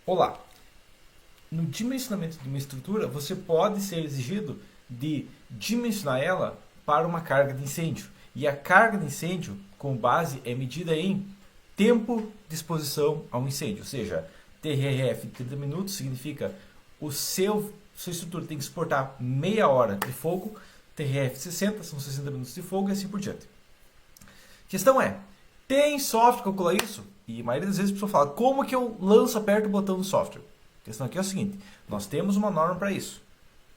Olá! No dimensionamento de uma estrutura, você pode ser exigido de dimensionar ela para uma carga de incêndio. E a carga de incêndio, com base, é medida em tempo de exposição ao incêndio. Ou seja, TRF 30 minutos significa o sua estrutura tem que suportar meia hora de fogo, TRF 60 são 60 minutos de fogo e assim por diante. A questão é, tem software que calcula isso? E a maioria das vezes a pessoa fala, como que eu lanço, aperto o botão do software? A questão aqui é o seguinte, nós temos uma norma para isso.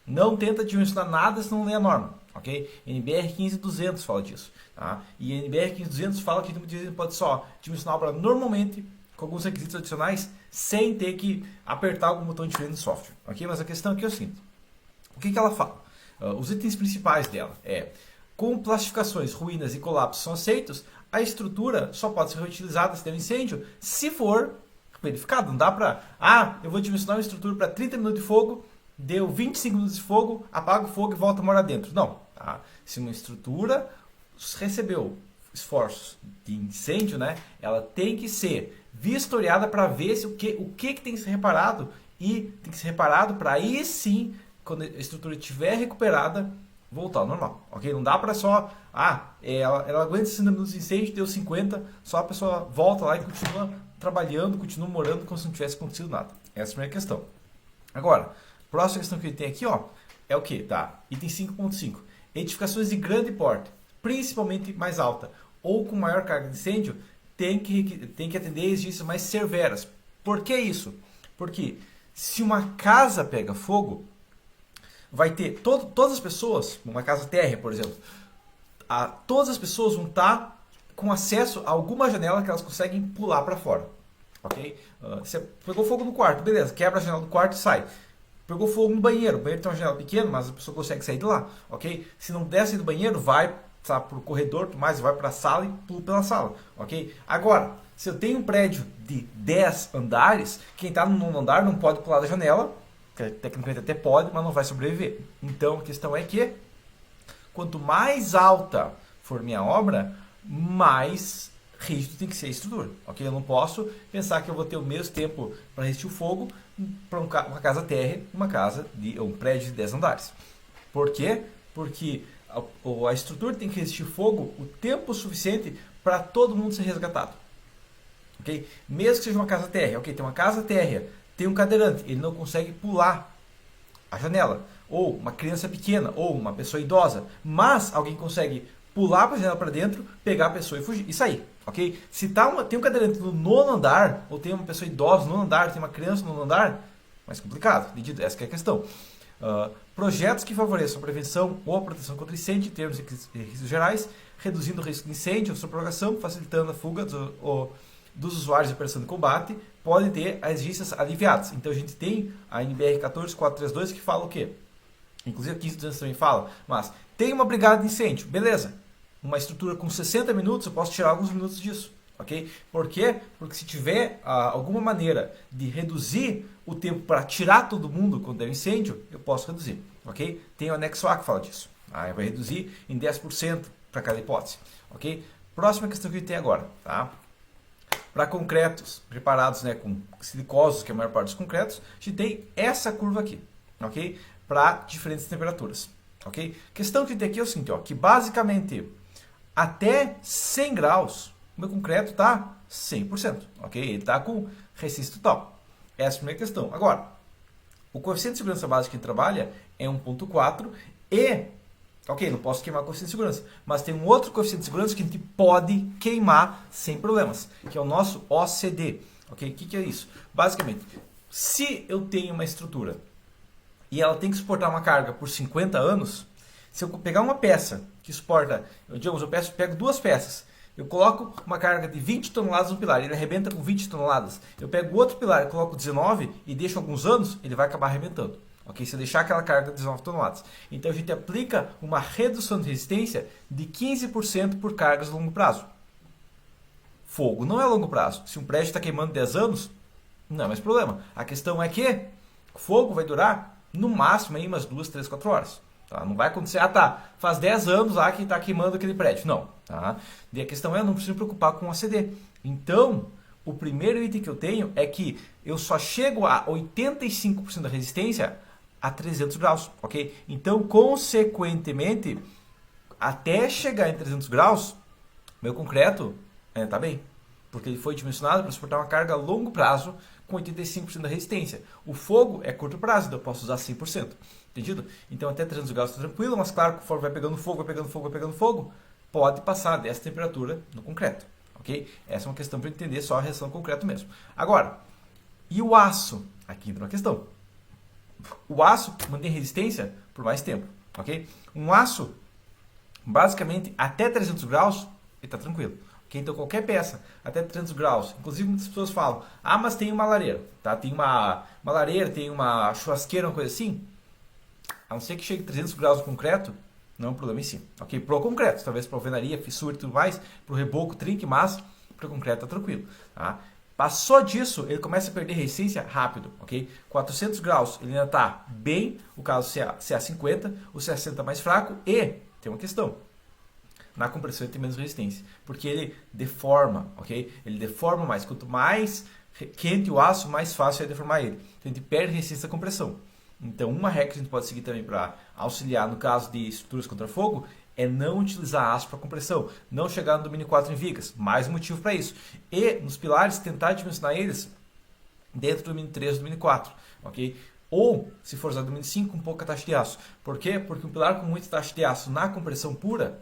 Não tenta dimensionar nada se não lê a norma, ok? NBR 15200 fala disso. Tá? E NBR 15200 fala que a gente pode só dimensionar a obra normalmente, com alguns requisitos adicionais, sem ter que apertar algum botão diferente no software. Ok? Mas a questão aqui é o seguinte, o que ela fala? Os itens principais dela é, com plastificações, ruínas e colapsos são aceitos, a estrutura só pode ser reutilizada se der um incêndio, se for verificado. Não dá para, eu vou dimensionar uma estrutura para 30 minutos de fogo, deu 25 minutos de fogo, apaga o fogo e volta a morar dentro. Não. Tá? Se uma estrutura recebeu esforços de incêndio, né, ela tem que ser vistoriada para ver se o que tem que ser reparado e tem que ser reparado para aí sim, quando a estrutura estiver recuperada, voltar ao normal, ok? Não dá para só, ela aguenta 60 minutos de incêndio, deu 50, só a pessoa volta lá e continua trabalhando, continua morando como se não tivesse acontecido nada. Essa é a primeira questão. Agora, próxima questão que ele tem aqui, é o que? Tá, item 5.5. Edificações de grande porte, principalmente mais alta, ou com maior carga de incêndio, tem que atender exigências mais severas. Por que isso? Porque se uma casa pega fogo, vai ter todas as pessoas, uma casa térrea, por exemplo, todas as pessoas vão estar com acesso a alguma janela que elas conseguem pular para fora. Ok? Você pegou fogo no quarto, beleza, quebra a janela do quarto e sai. Pegou fogo no banheiro, o banheiro tem uma janela pequena, mas a pessoa consegue sair de lá. Ok? Se não der sair do banheiro, vai para o corredor, vai para a sala e pula pela sala. Ok? Agora, se eu tenho um prédio de 10 andares, quem está no nono andar não pode pular da janela, tecnicamente até pode, mas não vai sobreviver. Então a questão é que quanto mais alta for minha obra, mais rígido tem que ser a estrutura. Okay? Eu não posso pensar que eu vou ter o mesmo tempo para resistir o fogo para uma casa térrea, um prédio de 10 andares. Por quê? Porque a estrutura tem que resistir fogo o tempo suficiente para todo mundo ser resgatado. Okay? Mesmo que seja uma casa térrea, okay? Tem uma casa térrea, tem um cadeirante, ele não consegue pular a janela, ou uma criança pequena, ou uma pessoa idosa, mas alguém consegue pular para a janela para dentro, pegar a pessoa e fugir, e sair, ok? Se tem um cadeirante no nono andar, ou tem uma pessoa idosa no nono andar, tem uma criança no nono andar, mais complicado, essa que é a questão. Projetos que favoreçam a prevenção ou a proteção contra incêndio, em termos de requisitos gerais, reduzindo o risco de incêndio ou sua propagação, facilitando a fuga dos usuários de operação de combate, podem ter as exigências aliviadas. Então a gente tem a NBR 14432 que fala o quê? Inclusive a 15200 também fala, mas tem uma brigada de incêndio, beleza. Uma estrutura com 60 minutos, eu posso tirar alguns minutos disso. Ok? Por quê? Porque se tiver alguma maneira de reduzir o tempo para tirar todo mundo quando der um incêndio, eu posso reduzir. Ok? Tem o anexo A que fala disso. Vai reduzir em 10% para cada hipótese. Ok? Próxima questão que a gente tem agora. Tá? Para concretos preparados, né, com silicosos, que é a maior parte dos concretos, a gente tem essa curva aqui, ok? Para diferentes temperaturas, ok? A questão que a gente tem aqui é o seguinte, que basicamente até 100 graus, o meu concreto está 100%, ok? Ele está com resistência total. Essa é a primeira questão. Agora, o coeficiente de segurança básico que a gente trabalha é 1.4 e... Ok, não posso queimar o coeficiente de segurança, mas tem um outro coeficiente de segurança que a gente pode queimar sem problemas, que é o nosso OCD. Ok, o que é isso? Basicamente, se eu tenho uma estrutura e ela tem que suportar uma carga por 50 anos, se eu pegar uma peça que suporta, digamos, eu pego duas peças, eu coloco uma carga de 20 toneladas no pilar, ele arrebenta com 20 toneladas. Eu pego outro pilar, coloco 19 e deixo alguns anos, ele vai acabar arrebentando. Okay? Se eu deixar aquela carga de 19 toneladas. Então a gente aplica uma redução de resistência de 15% por cargas de longo prazo. Fogo não é longo prazo. Se um prédio está queimando 10 anos, não é mais problema. A questão é que o fogo vai durar no máximo aí umas 2, 3, 4 horas. Tá? Não vai acontecer, faz 10 anos lá que está queimando aquele prédio. Não. Tá? E a questão é, não preciso me preocupar com o ACD. Então, o primeiro item que eu tenho é que eu só chego a 85% da resistência a 300 graus, ok? Então, consequentemente, até chegar em 300 graus, meu concreto está bem, porque ele foi dimensionado para suportar uma carga a longo prazo com 85% da resistência. O fogo é curto prazo, então eu posso usar 100%, entendido? Então até 300 graus está tranquilo, mas claro, conforme vai pegando fogo, pode passar dessa temperatura no concreto, ok? Essa é uma questão para entender só a reação do concreto mesmo. Agora, e o aço? Aqui entra uma questão. O aço mantém resistência por mais tempo, ok? Um aço, basicamente, até 300 graus, ele está tranquilo. Okay? Então, qualquer peça até 300 graus, inclusive muitas pessoas falam, ah, mas tem uma lareira, tá? Tem uma lareira, tem uma churrasqueira, uma coisa assim. A não ser que chegue a 300 graus no concreto, não é um problema em si, ok? Pro concreto, talvez para alvenaria, fissura e tudo mais, pro reboco, trinque, mas pro concreto tá tranquilo, tá? Passou disso, ele começa a perder resistência rápido, ok? 400 graus, ele ainda está bem, o caso CA50, o CA60 mais fraco, e tem uma questão, na compressão ele tem menos resistência, porque ele deforma, ok? Ele deforma mais, quanto mais quente o aço, mais fácil é deformar ele, então a gente perde resistência à compressão. Então uma regra que a gente pode seguir também para auxiliar no caso de estruturas contra fogo, é não utilizar aço para compressão, não chegar no domínio 4 em vigas, mais motivo para isso. E nos pilares, tentar dimensionar eles dentro do domínio 3 ou domínio 4, ok? Ou, se for usar domínio 5, com pouca taxa de aço. Por quê? Porque um pilar com muita taxa de aço na compressão pura,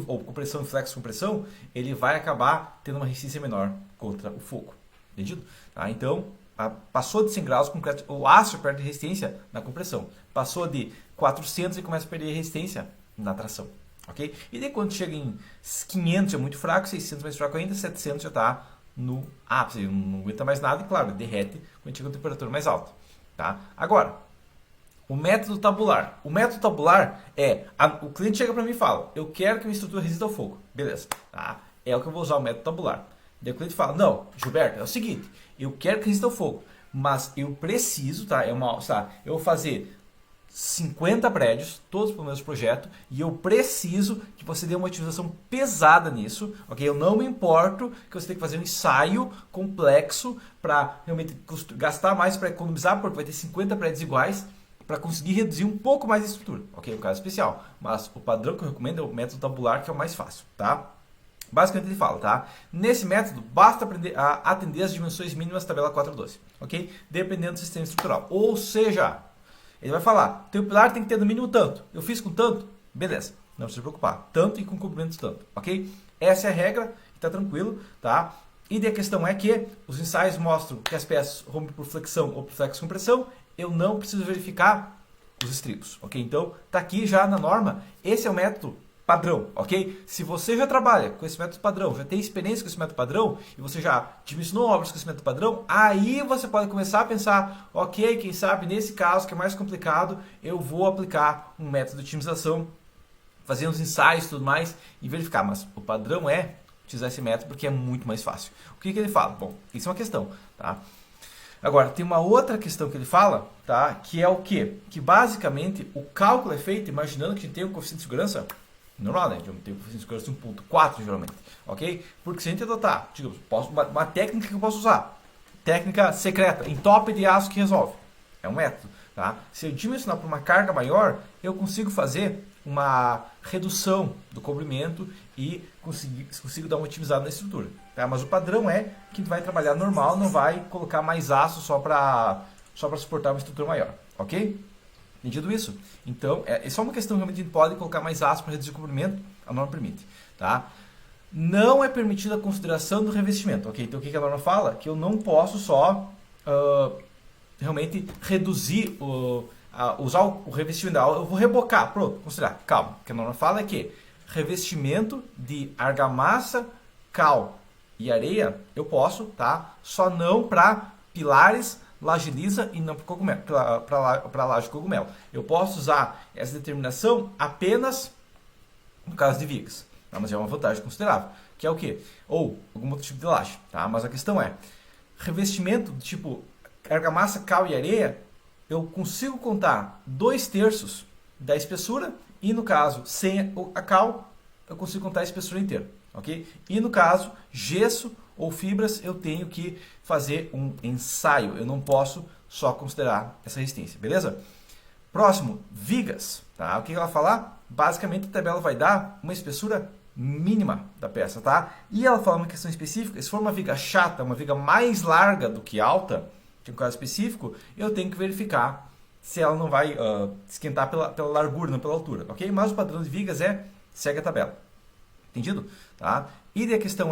ou compressão e flexo compressão, ele vai acabar tendo uma resistência menor contra o fogo. Entendido? Tá? Então, passou de 100 graus, o aço perde resistência na compressão. Passou de 400 e começa a perder resistência na tração, ok? E daí quando chega em 500 é muito fraco, 600 mais fraco ainda, 700 já está no ápice, não aguenta mais nada e claro, derrete quando chega a temperatura mais alta, tá? Agora, o método tabular. O método tabular é, o cliente chega para mim e fala, eu quero que minha estrutura resista ao fogo, beleza, tá? É o que eu vou usar o método tabular. Daí o cliente fala, não, Gilberto, é o seguinte, eu quero que resista ao fogo, mas eu preciso, tá? Eu vou fazer 50 prédios, todos para o mesmo projeto, e eu preciso que você dê uma utilização pesada nisso, ok? Eu não me importo que você tenha que fazer um ensaio complexo para realmente gastar mais para economizar, porque vai ter 50 prédios iguais, para conseguir reduzir um pouco mais a estrutura, ok? É um caso especial, mas o padrão que eu recomendo é o método tabular, que é o mais fácil, tá? Basicamente ele fala, tá? Nesse método, basta aprender a atender as dimensões mínimas da tabela 412, ok? Dependendo do sistema estrutural. Ou seja, ele vai falar, teu pilar tem que ter no mínimo tanto. Eu fiz com tanto? Beleza, não precisa se preocupar. Tanto e com comprimento tanto, ok? Essa é a regra, está tranquilo, tá? E daí a questão é que os ensaios mostram que as peças rompem por flexão ou por flexo-compressão. Eu não preciso verificar os estribos, ok? Então, tá aqui já na norma. Esse é o método padrão, ok? Se você já trabalha com esse método padrão, já tem experiência com esse método padrão, e você já dimensionou obras com esse método padrão, aí você pode começar a pensar, ok, quem sabe nesse caso que é mais complicado, eu vou aplicar um método de otimização, fazer uns ensaios e tudo mais, e verificar. Mas o padrão é utilizar esse método porque é muito mais fácil. O que ele fala? Bom, isso é uma questão, tá? Agora, tem uma outra questão que ele fala, tá? Que é o quê? Que basicamente o cálculo é feito imaginando que a gente tem um coeficiente de segurança normal, né? Eu tenho coeficiente de segurança 1.4 geralmente, ok? Porque se a gente adotar, digamos, uma técnica que eu posso usar, técnica secreta, entope de aço que resolve, é um método, tá? Se eu dimensionar para uma carga maior, eu consigo fazer uma redução do comprimento e consigo dar uma otimizada na estrutura, tá? Mas o padrão é que a gente vai trabalhar normal, não vai colocar mais aço só para suportar uma estrutura maior, ok? Entendido isso? Então, é só uma questão realmente a gente pode colocar mais aço para reduzir o comprimento, a norma permite, tá? Não é permitida a consideração do revestimento, ok? Então, o que a norma fala? Que eu não posso só realmente reduzir, usar o revestimento, eu vou rebocar, pronto, considerar, calma. O que a norma fala é que revestimento de argamassa, cal e areia, eu posso, tá? Só não para pilares, laje lisa e não para laje cogumelo. Eu posso usar essa determinação apenas no caso de vigas, tá? Mas é uma vantagem considerável, que é o quê? Ou algum outro tipo de laje, tá? Mas a questão é, revestimento do tipo argamassa, cal e areia, eu consigo contar 2/3 da espessura e no caso, sem a cal, eu consigo contar a espessura inteira, ok? E no caso, gesso ou fibras, eu tenho que fazer um ensaio. Eu não posso só considerar essa resistência, beleza? Próximo, vigas. Tá? O que ela fala? Basicamente, a tabela vai dar uma espessura mínima da peça, tá? E ela fala uma questão específica, se for uma viga chata, uma viga mais larga do que alta, que é um caso específico, eu tenho que verificar se ela não vai esquentar pela largura, não pela altura, ok? Mas o padrão de vigas segue a tabela. Entendido? Tá? E daí a questão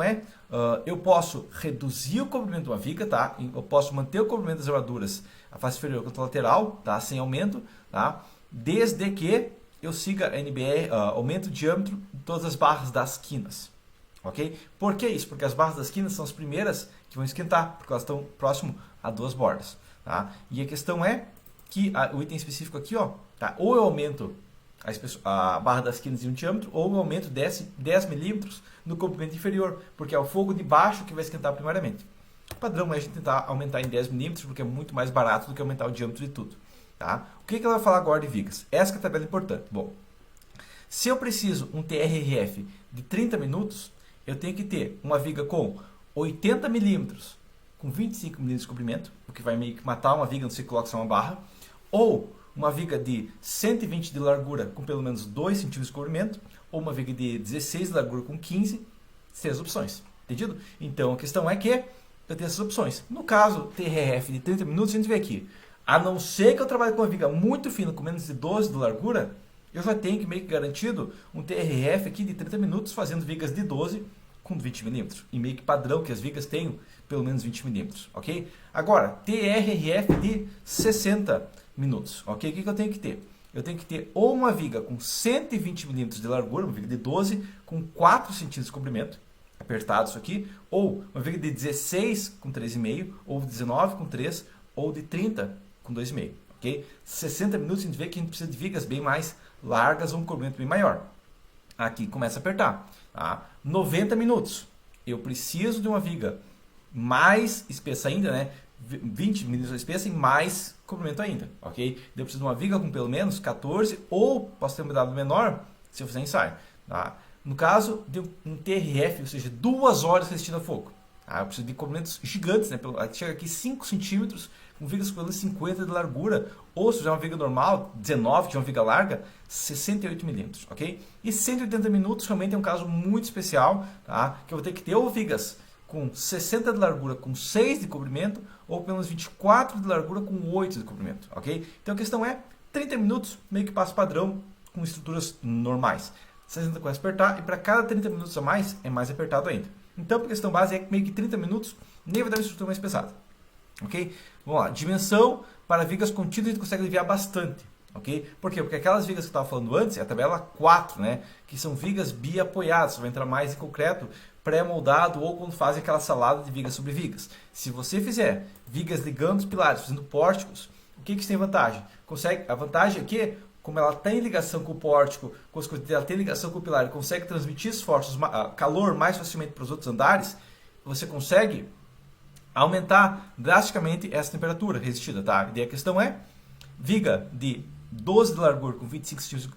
eu posso reduzir o comprimento de uma viga, tá? Eu posso manter o comprimento das armaduras, a face inferior contra a lateral, tá? Sem aumento, tá? Desde que eu siga a NBR, aumento o diâmetro de todas as barras das quinas. Ok? Por que isso? Porque as barras das quinas são as primeiras que vão esquentar, porque elas estão próximo a duas bordas. Tá? E a questão é que o item específico aqui, ó, tá? Ou eu aumento a barra das quinas em um diâmetro, ou eu aumento 10 milímetros no comprimento inferior, porque é o fogo de baixo que vai esquentar primariamente. O padrão é a gente tentar aumentar em 10 milímetros, porque é muito mais barato do que aumentar o diâmetro de tudo. Tá? O que ela vai falar agora de vigas? Essa que é a tabela importante. Bom, se eu preciso um TRRF de 30 minutos, eu tenho que ter uma viga com 80 milímetros, com 25 milímetros de comprimento, o que vai meio que matar uma viga, não sei se coloca só uma barra, ou uma viga de 120 de largura com pelo menos 2 centímetros de comprimento, ou uma viga de 16 de largura com 15, 6 opções. Entendido? Então a questão é que eu tenho essas opções. No caso, TRRF de 30 minutos, a gente vê aqui. A não ser que eu trabalhe com uma viga muito fina, com menos de 12 de largura, eu já tenho que meio que garantido um TRF aqui de 30 minutos, fazendo vigas de 12 com 20 milímetros. E meio que padrão que as vigas tenham pelo menos 20 milímetros, ok? Agora, TRF de 60 minutos, ok? O que eu tenho que ter? Eu tenho que ter ou uma viga com 120 milímetros de largura, uma viga de 12 com 4 centímetros de comprimento, apertado isso aqui, ou uma viga de 16 com 3,5, ou 19 com 3, ou de 30 com 2,5, ok? 60 minutos a gente vê que a gente precisa de vigas bem mais largas ou um comprimento bem maior. Aqui começa a apertar. Tá? 90 minutos. Eu preciso de uma viga mais espessa ainda, né? 20 milímetros espessa e mais comprimento ainda, ok? Eu preciso de uma viga com pelo menos 14 ou posso ter um dado menor se eu fizer ensaio. Tá? No caso de um TRF, ou seja, 2 horas resistindo a fogo. Tá? Eu preciso de comprimentos gigantes, né? Chega aqui 5 centímetros, com vigas com pelo menos 50 de largura, ou se fizer uma viga normal, 19, que é uma viga larga, 68 milímetros, ok? E 180 minutos realmente é um caso muito especial, tá? Que eu vou ter que ter ou vigas com 60 de largura com 6 de comprimento, ou pelo menos 24 de largura com 8 de comprimento, ok? Então a questão é 30 minutos, meio que passo padrão com estruturas normais. 60 começa a apertar, e para cada 30 minutos a mais, é mais apertado ainda. Então a questão base é que meio que 30 minutos nem vai dar uma estrutura mais pesada. Ok? Vamos lá. Dimensão para vigas contínuas a gente consegue aliviar bastante. Ok? Por quê? Porque aquelas vigas que eu estava falando antes, é a tabela 4, né? Que são vigas biapoiadas. Vai entrar mais em concreto, pré-moldado ou quando fazem aquela salada de vigas sobre vigas. Se você fizer vigas ligando os pilares, fazendo pórticos, o que tem vantagem? A vantagem é que, como ela tem ligação com o pórtico, ela tem ligação com o pilar e consegue transmitir esforços, calor mais facilmente para os outros andares, você consegue aumentar drasticamente essa temperatura resistida, tá? E a questão é, viga de 12 de largura com 25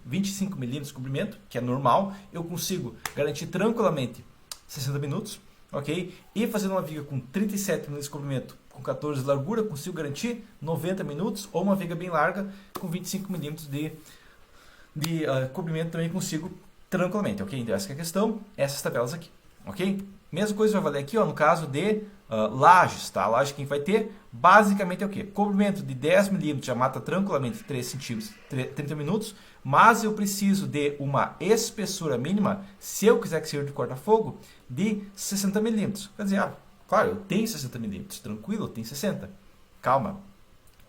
milímetros de comprimento, que é normal, eu consigo garantir tranquilamente 60 minutos, ok? E fazendo uma viga com 37 milímetros de comprimento, com 14 de largura, consigo garantir 90 minutos, ou uma viga bem larga com 25 milímetros de comprimento também consigo tranquilamente, ok? Então essa é a questão, essas tabelas aqui, ok? Mesma coisa vai valer aqui, ó, no caso de lajes, tá? A laje que a gente vai ter, basicamente é o quê? Comprimento de 10 milímetros já mata tranquilamente 3 centímetros, 30 minutos, mas eu preciso de uma espessura mínima, se eu quiser que seja de corta-fogo, de 60 milímetros. Quer dizer, claro, eu tenho 60 milímetros, tranquilo, eu tenho 60. Calma,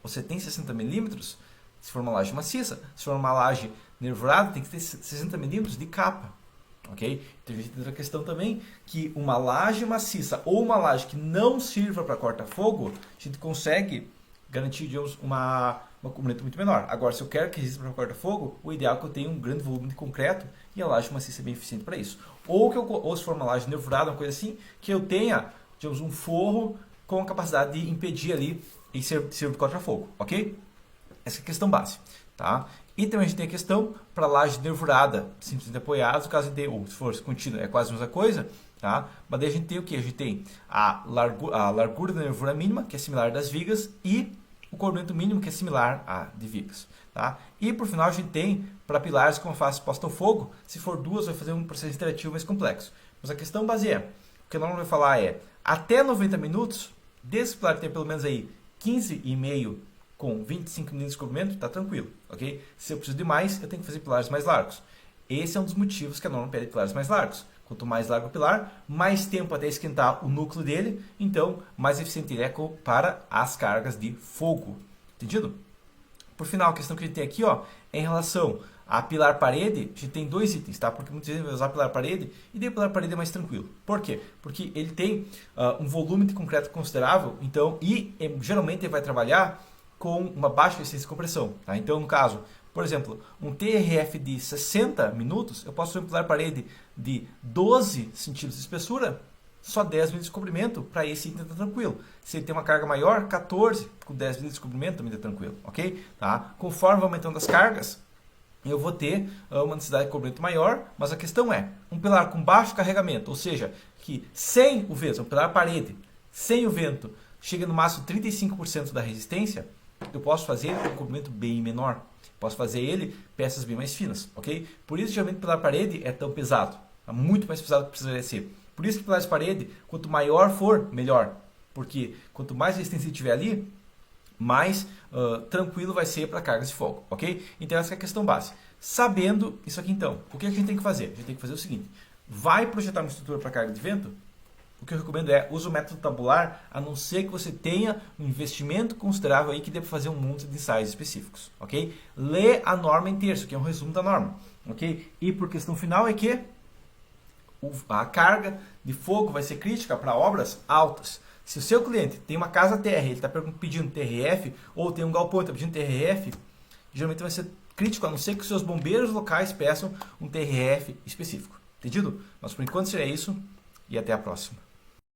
você tem 60 milímetros se for uma laje maciça, se for uma laje nervurada, tem que ter 60 milímetros de capa. Ok? Então a gente tem outra questão também, que uma laje maciça ou uma laje que não sirva para corta-fogo, a gente consegue garantir, digamos, uma comprimento muito menor. Agora, se eu quero que resista para corta-fogo, o ideal é que eu tenha um grande volume de concreto e a laje maciça é bem eficiente para isso. Ou se for uma laje nervurada, uma coisa assim, que eu tenha, digamos, um forro com a capacidade de impedir ali e servir de corta-fogo. Ok? Essa é a questão base. Tá? E também a gente tem a questão para laje nervurada, simplesmente apoiada, no caso de, ou se for contínuo, é quase a mesma coisa, tá? Mas daí a gente tem o que? A gente tem a largura da nervura mínima, que é similar das vigas, e o comprimento mínimo, que é similar a de vigas. Tá? E por final a gente tem para pilares com a face exposta ao fogo, se for duas vai fazer um processo interativo mais complexo. Mas a questão base é, o que nós vamos falar é, até 90 minutos, desse pilar que tem pelo menos aí 15,5 com 25 milímetros de comprimento, tá tranquilo, ok? Se eu preciso de mais, eu tenho que fazer pilares mais largos. Esse é um dos motivos que a norma pede pilares mais largos. Quanto mais largo o pilar, mais tempo até esquentar o núcleo dele, então mais eficiente ele é para as cargas de fogo. Entendido? Por final, a questão que a gente tem aqui, ó, é em relação a pilar parede, a gente tem dois itens, tá? Porque muitas vezes vai usar pilar parede e daí pilar parede é mais tranquilo. Por quê? Porque ele tem um volume de concreto considerável, então, geralmente ele vai trabalhar com uma baixa resistência de compressão, tá? Então, no caso, por exemplo, um TRF de 60 minutos, eu posso fazer um pilar parede de 12 centímetros de espessura, só 10 milímetros de comprimento, para esse item tá tranquilo. Se ele tem uma carga maior, 14, com 10 milímetros de comprimento também tá tranquilo, ok? Tá? Conforme vai aumentando as cargas, eu vou ter uma necessidade de comprimento maior, mas a questão é, um pilar com baixo carregamento, ou seja, que sem o vento, um pilar parede, sem o vento, chega no máximo 35% da resistência, eu posso fazer um comprimento bem menor. Posso fazer ele peças bem mais finas, ok? Por isso, geralmente, o pilar parede é tão pesado. É muito mais pesado que precisaria ser. Por isso que pilares parede, quanto maior for, melhor. Porque quanto mais resistência tiver ali, mais tranquilo vai ser para cargas de fogo, ok? Então essa é a questão base. Sabendo isso aqui então, o que a gente tem que fazer? A gente tem que fazer o seguinte, vai projetar uma estrutura para carga de vento? O que eu recomendo é, use o método tabular, a não ser que você tenha um investimento considerável aí que dê para fazer um monte de ensaios específicos, ok? Lê a norma inteira, isso aqui é um resumo da norma, ok? E por questão final é que a carga de fogo vai ser crítica para obras altas. Se o seu cliente tem uma casa TR, ele está pedindo TRF, ou tem um galpão e está pedindo TRF, geralmente vai ser crítico, a não ser que os seus bombeiros locais peçam um TRF específico. Entendido? Mas por enquanto seria isso, e até a próxima.